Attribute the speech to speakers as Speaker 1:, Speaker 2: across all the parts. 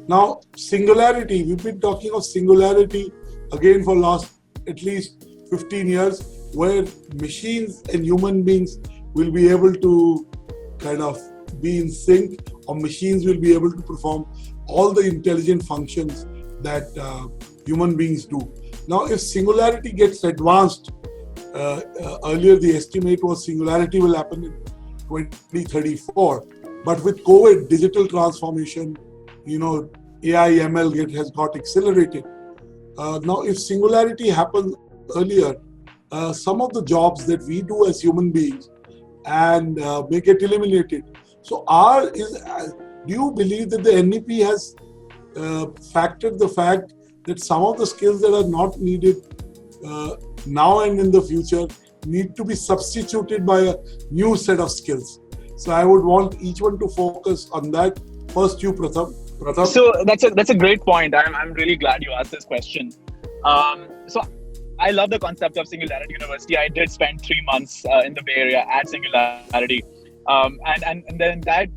Speaker 1: Now, singularity, we've been talking of singularity again for last at least 15 years, where machines and human beings will be able to kind of be in sync, or machines will be able to perform all the intelligent functions that human beings do. Now, if singularity gets advanced, earlier the estimate was singularity will happen in 2034, but with COVID, digital transformation, AI, ML has got accelerated. Now, if singularity happens earlier, some of the jobs that we do as human beings and may get eliminated. So, do you believe that the NEP has factored the fact that some of the skills that are not needed now and in the future need to be substituted by a new set of skills? So I would want each one to focus on that. First, you, Pratham.
Speaker 2: So that's a great point. I'm really glad you asked this question. So I love the concept of Singularity University. I did spend 3 months in the Bay Area at Singularity, and then that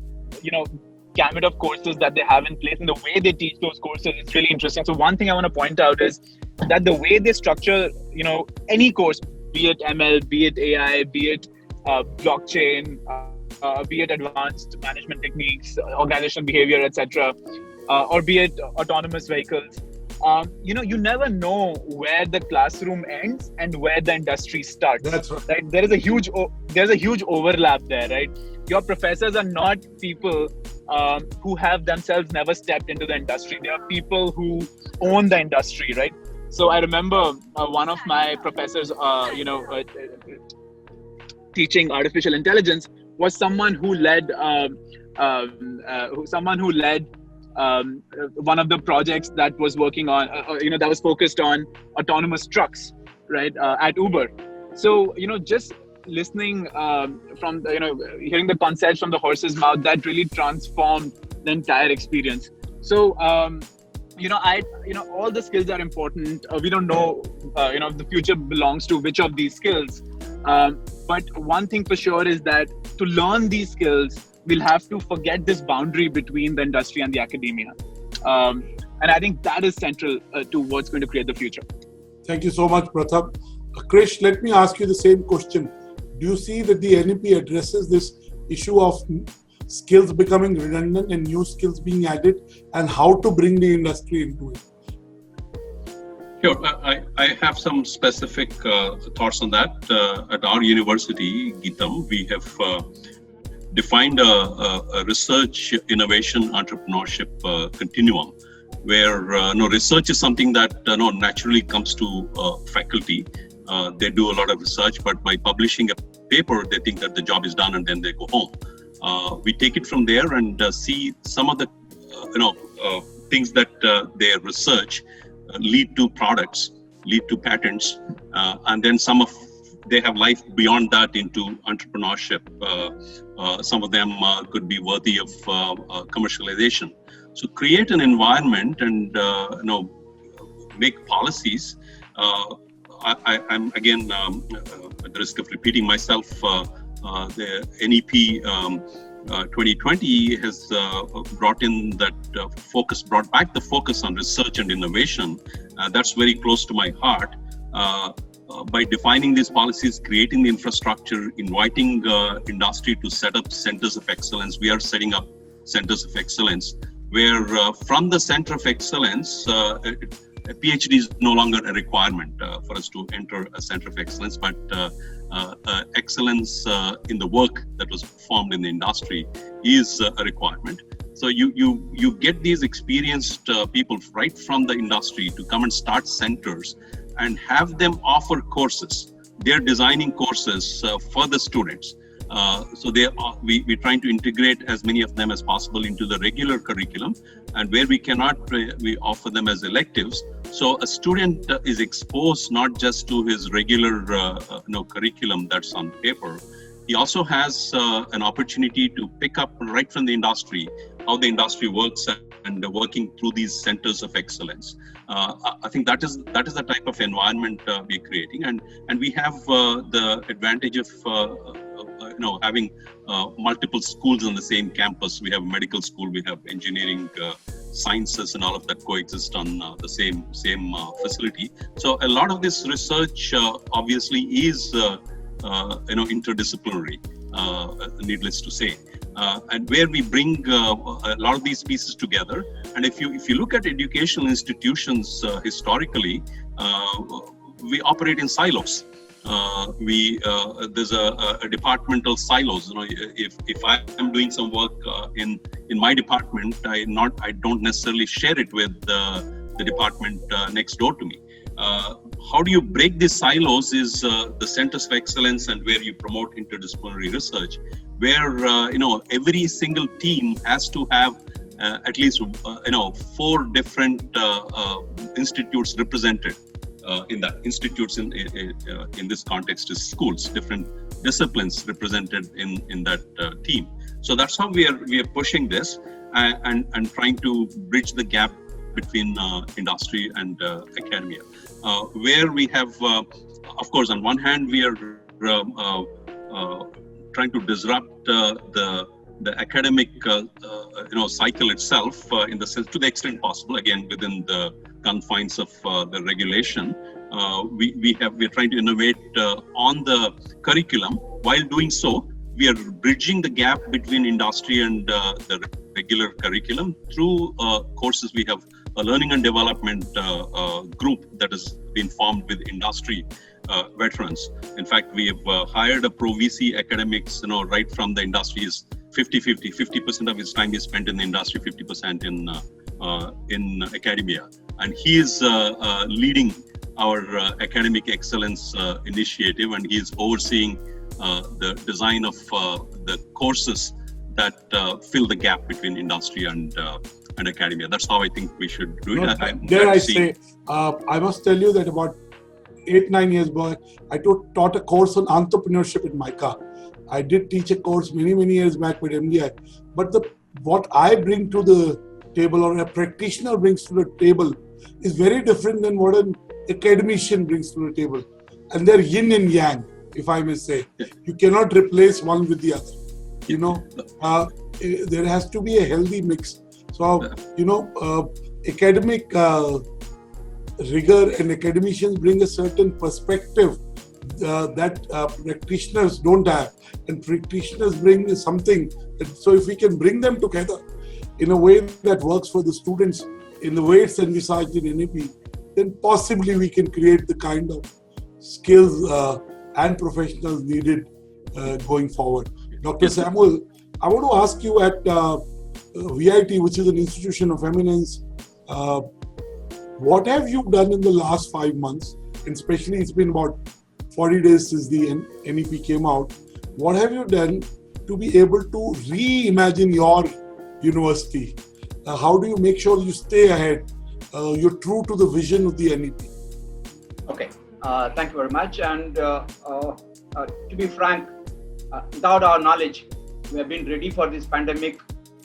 Speaker 2: gamut of courses that they have in place and the way they teach those courses is really interesting. So one thing I want to point out is that the way they structure any course, be it ML, be it AI, be it blockchain, be it advanced management techniques, organizational behavior, etc., or be it autonomous vehicles. You never know where the classroom ends and where the industry starts.
Speaker 1: That's right.
Speaker 2: Right? There's a huge overlap there, right? Your professors are not people who have themselves never stepped into the industry. They are people who own the industry, right? So I remember one of my professors, teaching artificial intelligence, was someone who led one of the projects that was working on, that was focused on autonomous trucks, right, at Uber. So, just listening from, hearing the concepts from the horse's mouth, that really transformed the entire experience. So, all the skills are important. We don't know, the future belongs to which of these skills. But one thing for sure is that to learn these skills, we'll have to forget this boundary between the industry and the academia. And I think that is central to what's going to create the future.
Speaker 1: Thank you so much, Pratham. Krish, let me ask you the same question. Do you see that the NEP addresses this issue of skills becoming redundant and new skills being added, and how to bring the industry into it?
Speaker 3: Sure. I have some specific thoughts on that. At our university, Geetam, we have defined a research, innovation, entrepreneurship continuum, where research is something that naturally comes to faculty. They do a lot of research, but by publishing a paper, they think that the job is done and then they go home. We take it from there and see some of the things that their research lead to products, lead to patents, and then they have life beyond that into entrepreneurship. Some of them could be worthy of commercialization. So create an environment and make policies. I'm again at the risk of repeating myself. The NEP 2020 has brought in that brought back the focus on research and innovation. That's very close to my heart. By defining these policies, creating the infrastructure, inviting industry to set up centers of excellence. We are setting up centers of excellence where from the center of excellence, a PhD is no longer a requirement for us to enter a center of excellence, but excellence in the work that was performed in the industry is a requirement. So you get these experienced people right from the industry to come and start centers and have them offer courses. They're designing courses for the students. So we're trying to integrate as many of them as possible into the regular curriculum, and where we cannot, we offer them as electives. So a student is exposed not just to his regular curriculum that's on paper. He also has an opportunity to pick up right from the industry how the industry works and working through these centers of excellence. I think that is the type of environment we're creating, and we have the advantage of having multiple schools on the same campus. We have medical school, we have engineering sciences and all of that coexist on the same facility. So a lot of this research obviously is interdisciplinary, needless to say, and where we bring a lot of these pieces together. And if you look at educational institutions historically, we operate in silos. There's a departmental silos. If I am doing some work in my department, I don't necessarily share it with the department next door to me. How do you break these silos is the centers of excellence, and where you promote interdisciplinary research, where every single team has to have at least 4 different institutes represented. In that, institutes in this context is schools, different disciplines represented in that team. So that's how we are pushing this and trying to bridge the gap between industry and academia, where we have, of course, on one hand we are trying to disrupt the academic cycle itself, in the sense, to the extent possible, again within the confines of the regulation. We're trying to innovate on the curriculum. While doing so, we are bridging the gap between industry and the regular curriculum through courses. We have a learning and development group that has been formed with industry veterans. In fact, we have hired a Pro-VC academics, right from the industry. Is 50-50. 50% of his time is spent in the industry, 50% in academia. And he is leading our academic excellence initiative, and he is overseeing the design of the courses that fill the gap between industry and academia. That's how I think we should do it.
Speaker 1: I must tell you that about 8-9 years back, I taught a course on entrepreneurship in MICA. I did teach a course many years back with MDI. But what I bring to the table, or a practitioner brings to the table, is very different than what an academician brings to the table. And they're yin and yang, if I may say. You cannot replace one with the other. There has to be a healthy mix. So, academic rigor and academicians bring a certain perspective that practitioners don't have, and practitioners bring something so if we can bring them together in a way that works for the students, in the way it's envisaged in NEP, then possibly we can create the kind of skills and professionals needed going forward. Dr. Samuel, I want to ask you, at VIT, which is an institution of eminence, what have you done in the last 5 months? And especially, it's been about 40 days since the NEP came out. What have you done to be able to reimagine your university? How do you make sure you stay ahead? You're true to the vision of the NEP.
Speaker 4: Okay, thank you very much. And to be frank, without our knowledge, we have been ready for this pandemic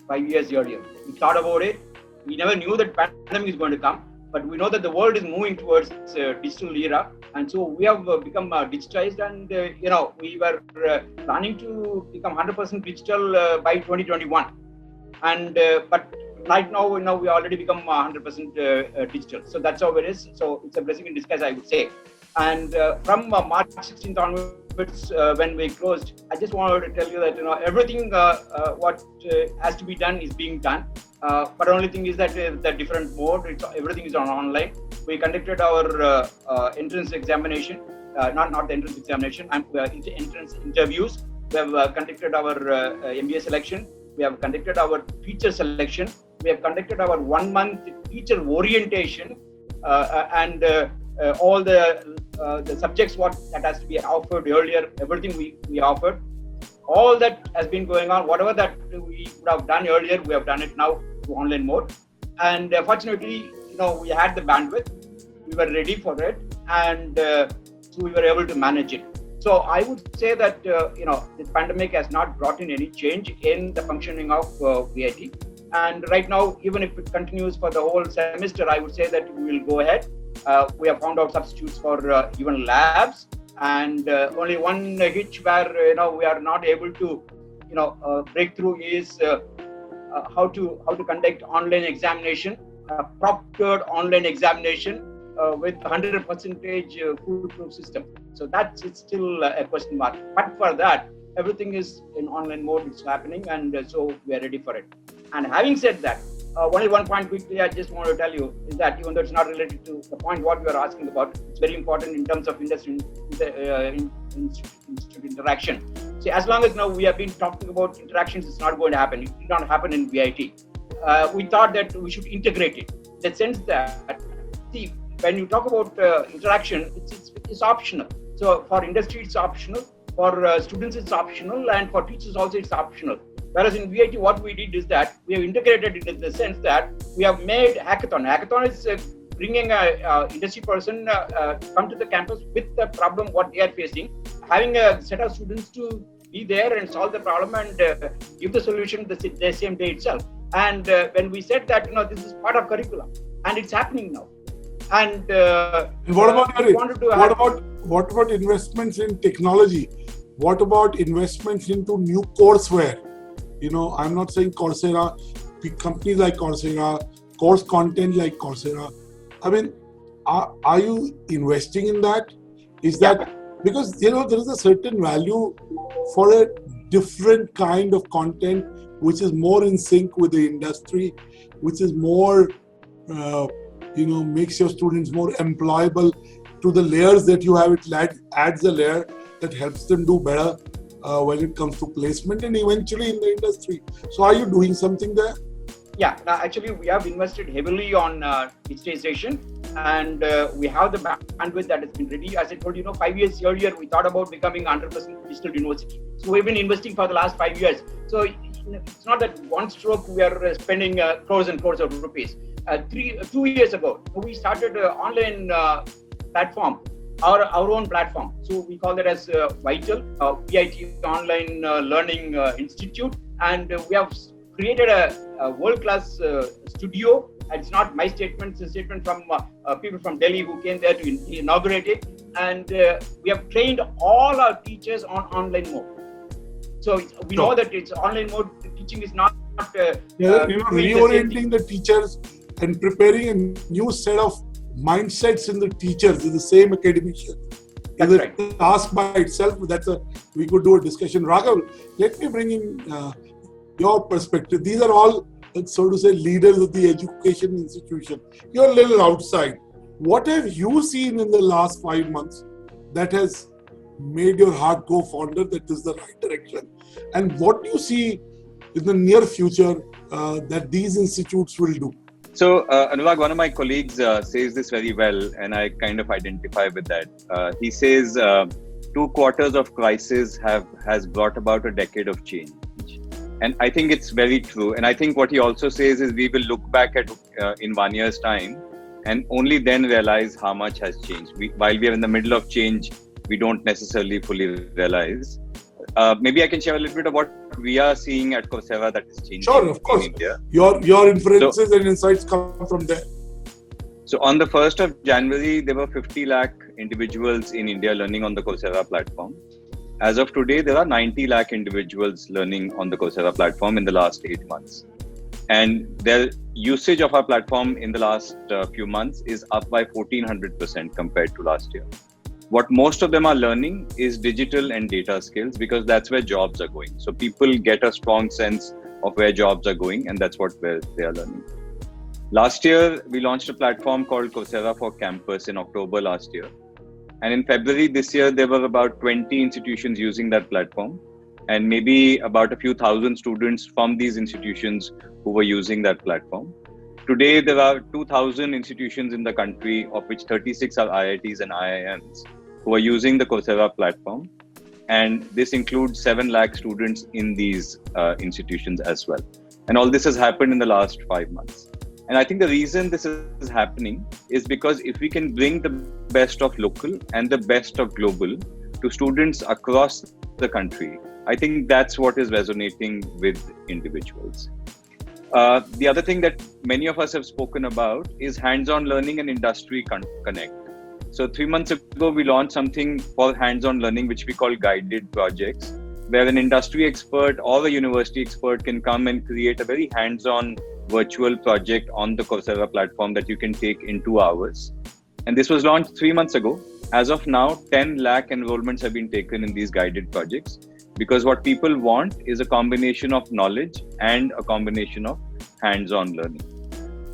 Speaker 4: 5 years earlier. We thought about it. We never knew that pandemic is going to come, but we know that the world is moving towards digital era, and so we have become digitized, and we were planning to become 100% digital by 2021. And but right now, we already become 100% digital. So that's how it is. So it's a blessing in disguise, I would say. And from March 16th onwards, when we closed, I just wanted to tell you that everything what has to be done is being done. But only thing is that the different mode. Everything is online. We conducted our entrance examination, not the entrance examination, entrance interviews. We have conducted our MBA selection. We have conducted our teacher selection. We have conducted our 1-month teacher orientation, and all the subjects that has to be offered earlier. Everything we offered. All that has been going on. Whatever that we would have done earlier, we have done it now to online mode. And fortunately, we had the bandwidth. We were ready for it, and so we were able to manage it. So I would say that this pandemic has not brought in any change in the functioning of VIT. And right now, even if it continues for the whole semester, I would say that we will go ahead. We have found out substitutes for even labs, and only one hitch where we are not able to break through is how to conduct online examination, proctored online examination with 100% foolproof system. So that's it's still a question mark. But for that, everything is in online mode. It's happening, and so we are ready for it. And having said that, only one point quickly I just want to tell you is that even though it's not related to the point what you are asking about, it's very important in terms of industry institute interaction. See, as long as now we have been talking about interactions, it's not going to happen. It did not happen in VIT. We thought that we should integrate it. In the sense that, see, when you talk about interaction, it's optional. So for industry, it's optional. For students, it's optional. And for teachers also, it's optional. Whereas in VIT, what we did is that we have integrated it in the sense that we have made hackathon. Hackathon is bringing a industry person come to the campus with the problem what they are facing, having a set of students to be there and solve the problem and give the solution the same day itself. And when we said that, this is part of curriculum, and it's happening now. And
Speaker 1: what about investments in technology? What about investments into new courseware? I'm not saying Coursera, companies like Coursera, course content like Coursera. I mean, are you investing in that? Is that because there is a certain value for a different kind of content which is more in sync with the industry, which is more makes your students more employable to the layers that you have. It adds a layer that helps them do better when it comes to placement and eventually in the industry. So are you doing something there?
Speaker 4: Yeah, actually we have invested heavily on digitization, and we have the bandwidth that has been ready. As I told you, 5 years earlier, we thought about becoming 100% digital university. So we've been investing for the last 5 years. So it's not that one stroke we are spending crores and crores of rupees. 2 years ago, we started an online platform, our own platform. So we call that as VITAL, VIT Online Learning Institute. And we have created a world-class studio. It's not my statement, it's a statement from people from Delhi who came there to inaugurate it. And we have trained all our teachers on online mode. So we know that it's online mode. Teaching is not
Speaker 1: reorienting the teachers and preparing a new set of mindsets in the teachers is the same academician.
Speaker 4: That's
Speaker 1: is
Speaker 4: right.
Speaker 1: A task by itself. We could do a discussion. Raghav, let me bring in your perspective. These are all, so to say, leaders of the education institution. You're a little outside. What have you seen in the last 5 months that has made your heart go fonder that this is the right direction? And what do you see in the near future that these institutes will do?
Speaker 5: So, Anurag, one of my colleagues says this very well, and I kind of identify with that. He says 2 quarters of crisis has brought about a decade of change. And I think it's very true. And I think what he also says is we will look back at in 1 year's time and only then realize how much has changed. While we are in the middle of change, we don't necessarily fully realize. Maybe I can share a little bit of what we are seeing at Coursera that is changing.
Speaker 1: Sure, of course.
Speaker 5: In India.
Speaker 1: Your inferences and insights come from there.
Speaker 5: So on the 1st of January, there were 50 lakh individuals in India learning on the Coursera platform. As of today, there are 90 lakh individuals learning on the Coursera platform in the last 8 months. And their usage of our platform in the last few months is up by 1400% compared to last year. What most of them are learning is digital and data skills because that's where jobs are going. So people get a strong sense of where jobs are going, and that's where they are learning. Last year, we launched a platform called Coursera for Campus in October last year. And in February this year, there were about 20 institutions using that platform, and maybe about a few thousand students from these institutions who were using that platform. Today, there are 2,000 institutions in the country, of which 36 are IITs and IIMs, who are using the Coursera platform. And this includes 7 lakh students in these institutions as well. And all this has happened in the last 5 months. And I think the reason this is happening is because if we can bring the best of local and the best of global to students across the country, I think that's what is resonating with individuals. The other thing that many of us have spoken about is hands-on learning and industry connect. So 3 months ago, we launched something for hands-on learning, which we call guided projects, where an industry expert or a university expert can come and create a very hands-on virtual project on the Coursera platform that you can take in 2 hours. And this was launched 3 months ago. As of now, 10 lakh enrollments have been taken in these guided projects, because what people want is a combination of knowledge and a combination of hands-on learning.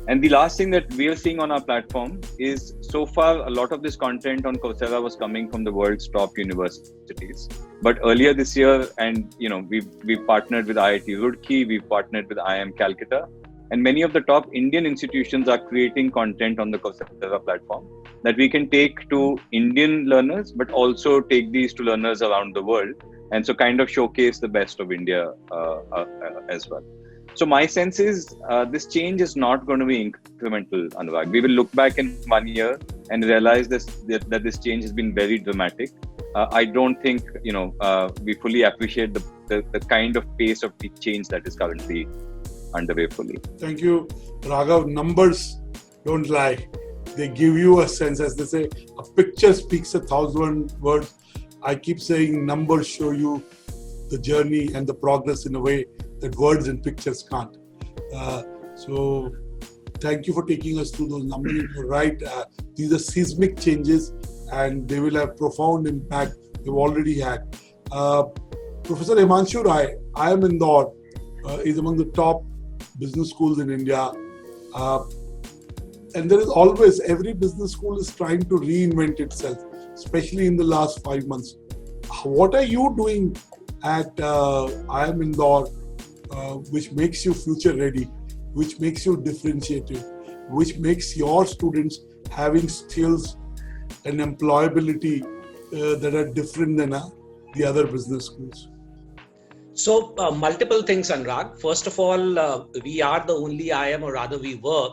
Speaker 5: And the last thing that we are seeing on our platform is, so far, a lot of this content on Coursera was coming from the world's top universities. But earlier this year, and we've partnered with IIT Roorkee, we've partnered with IIM Calcutta, and many of the top Indian institutions are creating content on the Coursera platform that we can take to Indian learners, but also take these to learners around the world. And so kind of showcase the best of India as well. So my sense is this change is not going to be incremental, Anurag. We will look back in 1 year and realize that this change has been very dramatic. I don't think we fully appreciate the kind of pace of the change that is currently underway fully.
Speaker 1: Thank you, Raghav. Numbers don't lie. They give you a sense, as they say, a picture speaks 1,000 words. I keep saying numbers show you the journey and the progress in a way that words and pictures can't. So thank you for taking us through those numbers. You're right. These are seismic changes and they will have profound impact. They've already had. Professor Himanshu Rai, IIM Indore, is among the top business schools in India. And there is always, every business school is trying to reinvent itself, especially in the last 5 months. What are you doing at IIM Indore, which makes you future ready, which makes you differentiated, which makes your students having skills and employability that are different than the other business schools?
Speaker 6: So multiple things, Anurag. First of all, we are the only IIM, or rather we were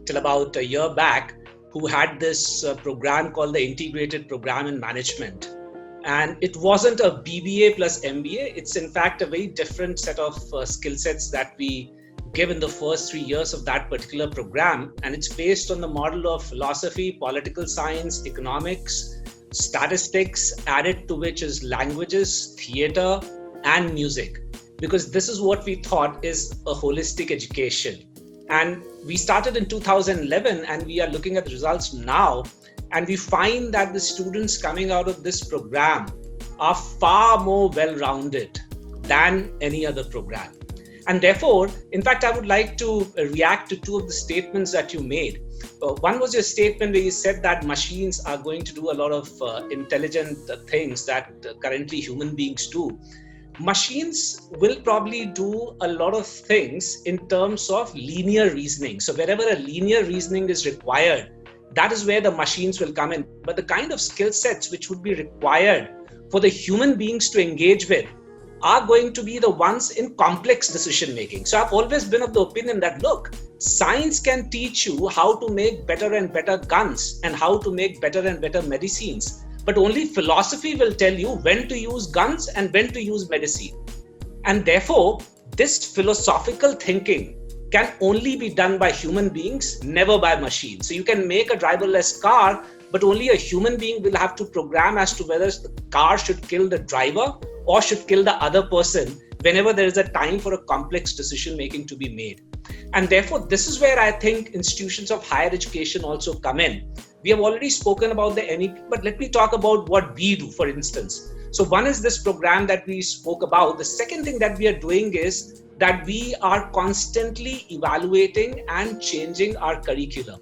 Speaker 6: till about a year back, who had this program called the Integrated Program in Management. And it wasn't a BBA plus MBA. It's in fact a very different set of skill sets that we give in the first 3 years of that particular program. And it's based on the model of philosophy, political science, economics, statistics, added to which is languages, theater, and music. Because this is what we thought is a holistic education. And we started in 2011 and we are looking at the results now. And we find that the students coming out of this program are far more well-rounded than any other program. And therefore, in fact, I would like to react to two of the statements that you made. One was your statement where you said that machines are going to do a lot of intelligent things that currently human beings do. Machines will probably do a lot of things in terms of linear reasoning. So wherever a linear reasoning is required, that is where the machines will come in. But the kind of skill sets which would be required for the human beings to engage with are going to be the ones in complex decision making. So I've always been of the opinion that, look, science can teach you how to make better and better guns and how to make better and better medicines. But only philosophy will tell you when to use guns and when to use medicine. And therefore, this philosophical thinking can only be done by human beings, never by machines. So you can make a driverless car, but only a human being will have to program as to whether the car should kill the driver or should kill the other person whenever there is a time for a complex decision making to be made. And therefore, this is where I think institutions of higher education also come in. We have already spoken about the NEP, but let me talk about what we do, for instance. So one is this program that we spoke about. The second thing that we are doing is that we are constantly evaluating and changing our curriculum.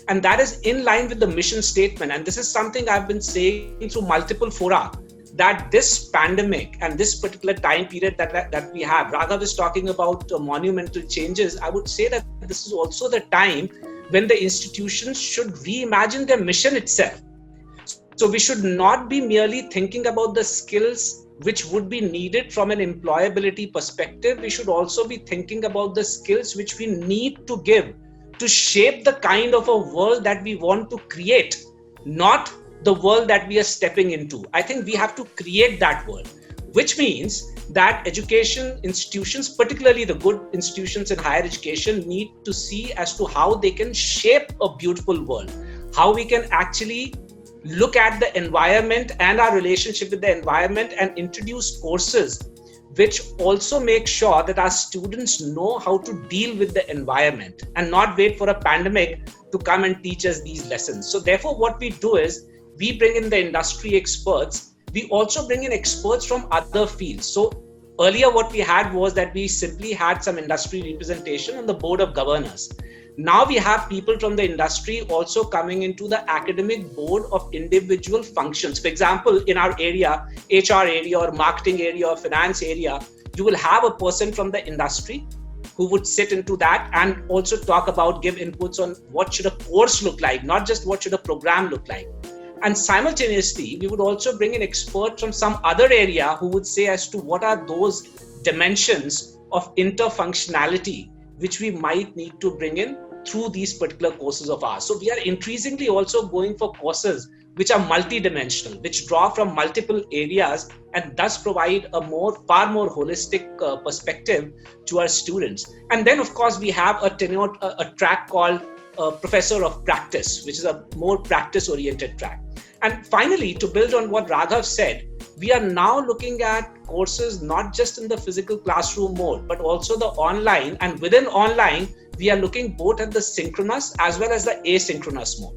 Speaker 6: And that is in line with the mission statement. And this is something I've been saying through multiple fora, that this pandemic and this particular time period that we have, Raghav is talking about monumental changes. I would say that this is also the time when the institutions should reimagine their mission itself. So we should not be merely thinking about the skills which would be needed from an employability perspective. We should also be thinking about the skills which we need to give to shape the kind of a world that we want to create, not the world that we are stepping into. I think we have to create that world, which means that education institutions, particularly the good institutions in higher education, need to see as to how they can shape a beautiful world, how we can actually look at the environment and our relationship with the environment and introduce courses which also make sure that our students know how to deal with the environment and not wait for a pandemic to come and teach us these lessons. So therefore, what we do is we bring in the industry experts. We also bring in experts from other fields. So earlier what we had was that we simply had some industry representation on the board of governors. Now we have people from the industry also coming into the academic board of individual functions. For example, in our area, HR area or marketing area or finance area, you will have a person from the industry who would sit into that and also talk about, give inputs on what should a course look like, not just what should a program look like. And simultaneously, we would also bring in experts from some other area who would say as to what are those dimensions of interfunctionality which we might need to bring in through these particular courses of ours. So we are increasingly also going for courses which are multidimensional, which draw from multiple areas and thus provide a far more holistic perspective to our students. And then of course we have a track called Professor of Practice, which is a more practice oriented track. And finally, to build on what Raghav said, we are now looking at courses not just in the physical classroom mode, but also the online. And within online, we are looking both at the synchronous as well as the asynchronous mode.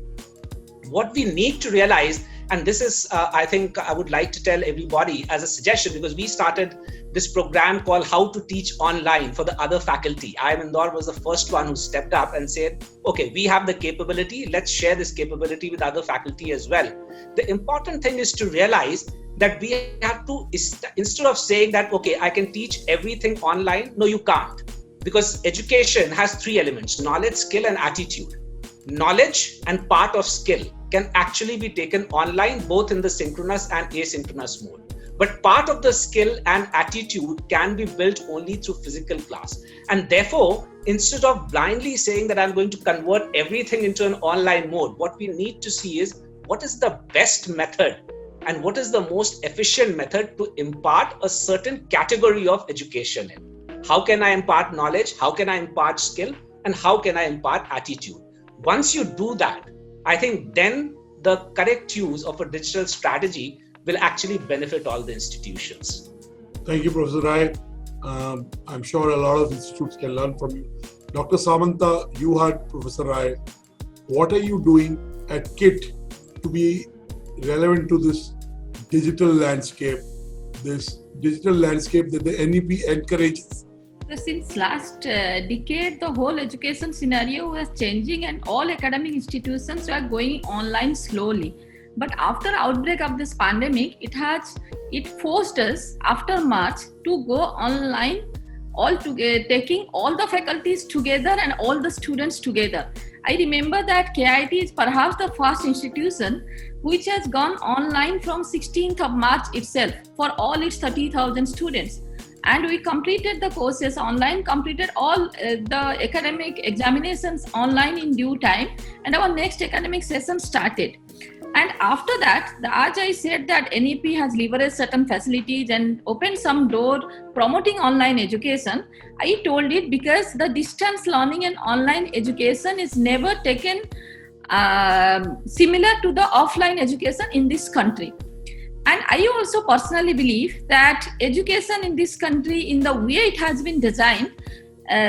Speaker 6: What we need to realize, and this is, I think I would like to tell everybody as a suggestion, because we started this program called How to Teach Online for the other faculty. IIM Indore was the first one who stepped up and said, okay, we have the capability, let's share this capability with other faculty as well. The important thing is to realize that we have to, instead of saying that, okay, I can teach everything online, no, you can't. Because education has three elements: knowledge, skill, and attitude. Knowledge and part of skill can actually be taken online, both in the synchronous and asynchronous mode. But part of the skill and attitude can be built only through physical class. And therefore, instead of blindly saying that I'm going to convert everything into an online mode, what we need to see is what is the best method and what is the most efficient method to impart a certain category of education in. How can I impart knowledge? How can I impart skill? And how can I impart attitude? Once you do that, I think then the correct use of a digital strategy will actually benefit all the institutions.
Speaker 1: Thank you, Professor Rai. I'm sure a lot of institutes can learn from you. Dr. Samanta, you had Professor Rai. What are you doing at KIT to be relevant to this digital landscape that the NEP encourages?
Speaker 7: Since last decade, the whole education scenario was changing and all academic institutions were going online slowly. But after outbreak of this pandemic, it forced us after March to go online all together, taking all the faculties together and all the students together. I remember that KIT is perhaps the first institution which has gone online from 16th of March itself for all its 30,000 students. And we completed the courses online, completed all the academic examinations online in due time, and our next academic session started. And after that, as I said that NEP has leveraged certain facilities and opened some door promoting online education, I told it because the distance learning and online education is never taken similar to the offline education in this country. And I also personally believe that education in this country, in the way it has been designed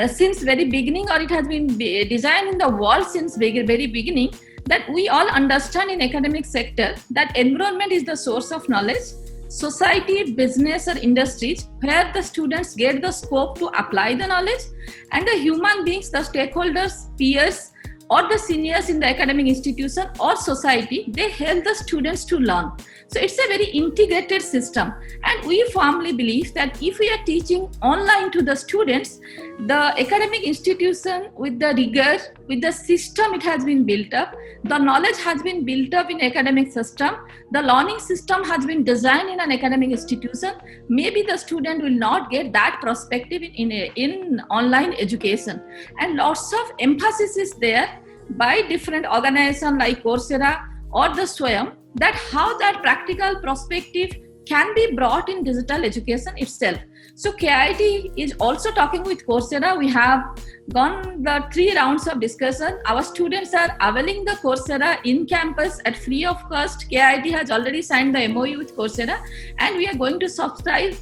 Speaker 7: since very beginning, or it has been designed in the world since very beginning, that we all understand in academic sector that environment is the source of knowledge, society, business or industries where the students get the scope to apply the knowledge, and the human beings, the stakeholders, peers, or the seniors in the academic institution or society, they help the students to learn. So it's a very integrated system. And we firmly believe that if we are teaching online to the students, the academic institution with the rigor, with the system it has been built up, the knowledge has been built up in academic system, the learning system has been designed in an academic institution, maybe the student will not get that perspective in online education. And lots of emphasis is there by different organizations like Coursera or the Swayam, that how that practical perspective can be brought in digital education itself. So KIT is also talking with Coursera. We have gone the 3 rounds of discussion. Our students are availing the Coursera in campus at free of cost. KIT has already signed the MOU with Coursera, and we are going to subscribe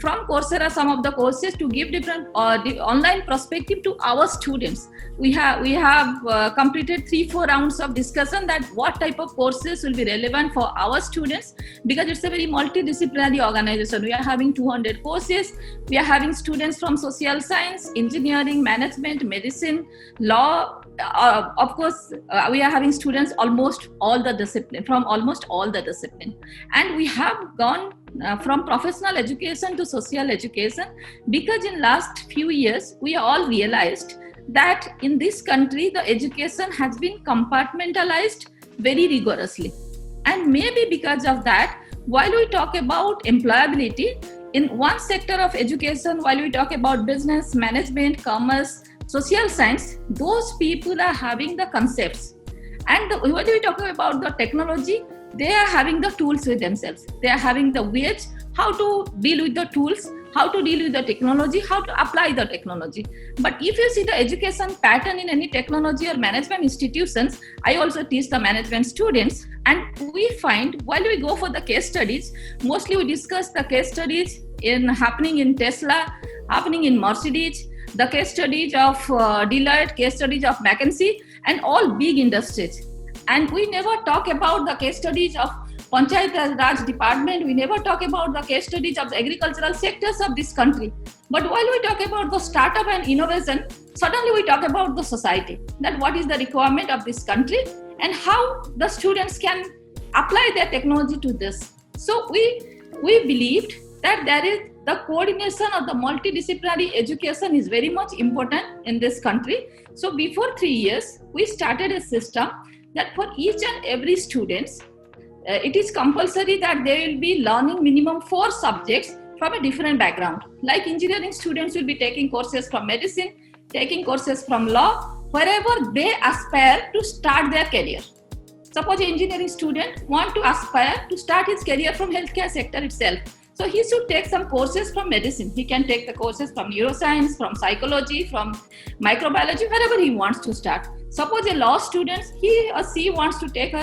Speaker 7: from Coursera some of the courses to give different the online perspective to our students. We have completed 3-4 rounds of discussion that what type of courses will be relevant for our students, because it's a very multidisciplinary organization. We are having 200 courses. We are having students from social science, engineering, management, medicine, law. Of course, we are having students from almost all the discipline, and we have gone from professional education to social education, because in last few years we all realized that in this country the education has been compartmentalized very rigorously, and maybe because of that, while we talk about employability in one sector of education, while we talk about business, management, commerce, social science, those people are having the concepts, and when we talk about the technology, they are having the tools with themselves. They are having the ways how to deal with the tools, how to deal with the technology, how to apply the technology. But if you see the education pattern in any technology or management institutions, I also teach the management students, and we find while we go for the case studies, mostly we discuss the case studies happening in Tesla, happening in Mercedes, the case studies of Deloitte, case studies of McKinsey, and all big industries. And we never talk about the case studies of Panchayat Raj department. We never talk about the case studies of the agricultural sectors of this country. But while we talk about the startup and innovation, suddenly we talk about the society, that what is the requirement of this country and how the students can apply their technology to this. So we believed that there is the coordination of the multidisciplinary education is very much important in this country. So before 3 years, we started a system that for each and every students, it is compulsory that they will be learning minimum 4 subjects from a different background. Like engineering students will be taking courses from medicine, taking courses from law, wherever they aspire to start their career. Suppose an engineering student want to aspire to start his career from healthcare sector itself. So he should take some courses from medicine. He can take the courses from neuroscience, from psychology, from microbiology, wherever he wants to start. Suppose a law student, he or she wants to take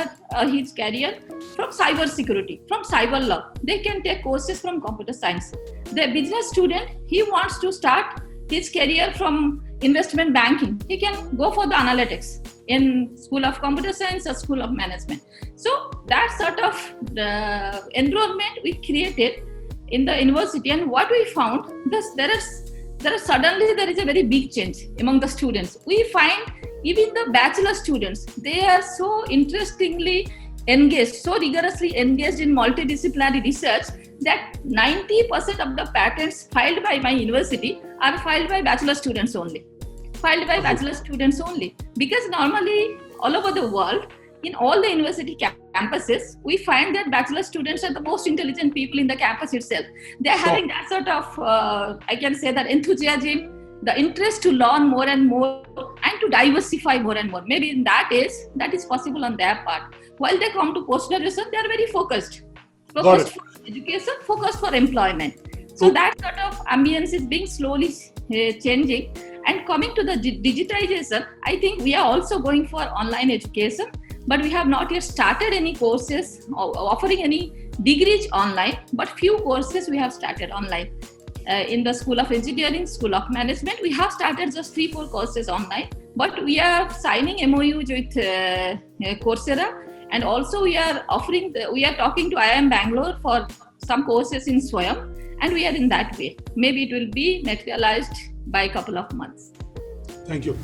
Speaker 7: his career from cyber security, from cyber law. They can take courses from computer science. The business student, he wants to start his career from investment banking. He can go for the analytics in School of Computer Science or School of Management. So that sort of enrollment we created in the university, and what we found, there is a very big change among the students. We find even the bachelor students, they are so interestingly engaged, so rigorously engaged in multidisciplinary research that 90% of the patents filed by my university are filed by bachelor students only. Because normally all over the world, in all the university campuses, we find that bachelor students are the most intelligent people in the campus itself. They're having that sort of, I can say that enthusiasm, the interest to learn more and more and to diversify more and more. Maybe in that is possible on their part. While they come to post-graduation, they are very focused for education, focused for employment. So that sort of ambience is being slowly changing. And coming to the digitization, I think we are also going for online education, but we have not yet started any courses offering any degrees online, but few courses we have started online. In the School of Engineering, School of Management, we have started just 3-4 courses online, but we are signing MOUs with Coursera, and also we are talking to IIM Bangalore for some courses in Swayam, and we are in that way. Maybe it will be materialized by a couple of months.
Speaker 1: Thank you.